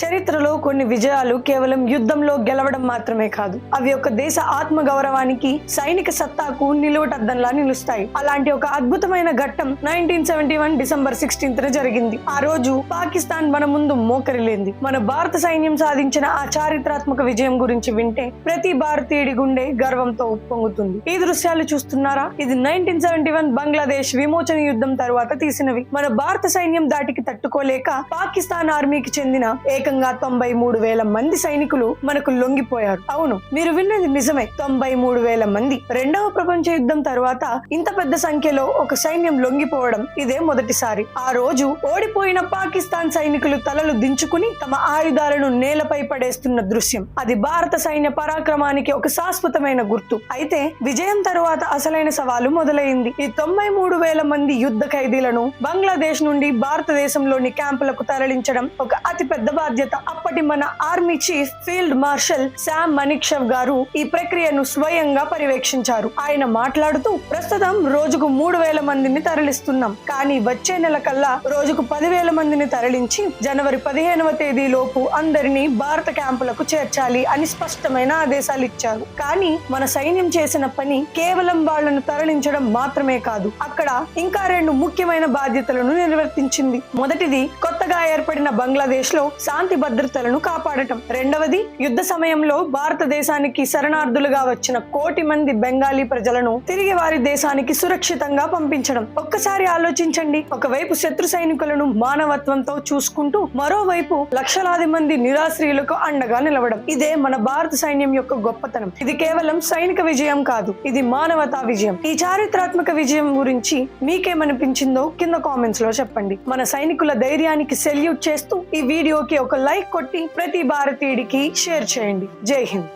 చరిత్రలో కొన్ని విజయాలు కేవలం యుద్ధంలో గెలవడం మాత్రమే కాదు, అవి ఒక దేశ ఆత్మ గౌరవానికి, సైనిక సత్తాకు నిలువటద్దంలా నిలుస్తాయి. అలాంటి ఒక అద్భుతమైన ఘట్టం 1971 డిసెంబర్ 16న జరిగింది. ఆ రోజు పాకిస్తాన్ మన ముందు మోకరిల్లింది. మన భారత సైన్యం సాధించిన ఆ చారిత్రాత్మక విజయం గురించి వింటే ప్రతి భారతీయుడి గుండె గర్వంతో ఉప్పొంగుతుంది. ఈ దృశ్యాలు చూస్తున్నారా? ఇది 1971 బంగ్లాదేశ్ విమోచన యుద్ధం తరువాత తీసినవి. మన భారత సైన్యం దాటికి తట్టుకోలేక పాకిస్తాన్ ఆర్మీకి చెందిన ఏకంగా 93,000 మంది సైనికులు మనకు లొంగిపోయారు. అవును, మీరు విన్నది నిజమే, 93,000 మంది. రెండవ ప్రపంచ యుద్ధం తరువాత ఇంత పెద్ద సంఖ్యలో ఒక సైన్యం లొంగిపోవడం ఇదే మొదటిసారి. ఆ రోజు ఓడిపోయిన పాకిస్తాన్ సైనికులు తలలు దించుకుని తమ ఆయుధాలను నేలపై పడేస్తున్న దృశ్యం, అది భారత సైన్య పరాక్రమానికి ఒక శాశ్వతమైన గుర్తు. అయితే విజయం తరువాత అసలైన సవాలు మొదలైంది. ఈ 93,000 మంది యుద్ధ ఖైదీలను బంగ్లాదేశ్ నుండి భారతదేశంలోని క్యాంపులకు తరలించడం ఒక అతి పెద్ద బాధ్యత. అప్పటి మన army chief field marshal Sam Manekshaw గారు ఈ ప్రక్రియను స్వయంగా పర్యవేక్షించారు. ఆయన మాట్లాడుతూ, ప్రస్తుతం రోజుకు 3,000 మందిని తరలిస్తున్నాం, కానీ వచ్చే నెల కల్లా రోజుకు 10,000 మందిని తరలించి జనవరి 15వ తేదీ లోపు అందరినీ భారత క్యాంపులకు చేర్చాలి అని స్పష్టమైన ఆదేశాలు ఇచ్చారు. కానీ మన సైన్యం చేసిన పని కేవలం వాళ్లను తరలించడం మాత్రమే కాదు, అక్కడ ఇంకా 2 ముఖ్యమైన బాధ్యతలను నిర్వర్తించింది. మొదటిది కొత్తగా ఏర్పడిన బంగ్లాదేశ్ లో శాంతి భద్రతలను కాపాడటం. రెండవది యుద్ధ సమయంలో భారతదేశానికి శరణార్థులుగా వచ్చిన 1 కోటి మంది బెంగాలీ ప్రజలను తిరిగి వారి దేశానికి సురక్షితంగా పంపించడం. ఒక్కసారి ఆలోచించండి, ఒకవైపు శత్రు సైనికులను మానవత్వంతో చూసుకుంటూ మరోవైపు లక్షలాది మంది నిరాశ్రయులకు అండగా నిలవడం. ఇదే మన భారత సైన్యం యొక్క గొప్పతనం. ఇది కేవలం సైనిక విజయం కాదు, ఇది మానవతా విజయం. ఈ చారిత్రాత్మక విజయం గురించి మీకేమనిపించిందో కింద కామెంట్స్ లో చెప్పండి. మన సైనికుల ధైర్యానికి సెల్యూట్ చేస్తూ ఈ వీడియోకి ఒక లైక్ కొట్టి ప్రతి భారతీయుడికి షేర్ చేయండి. జై హింద్.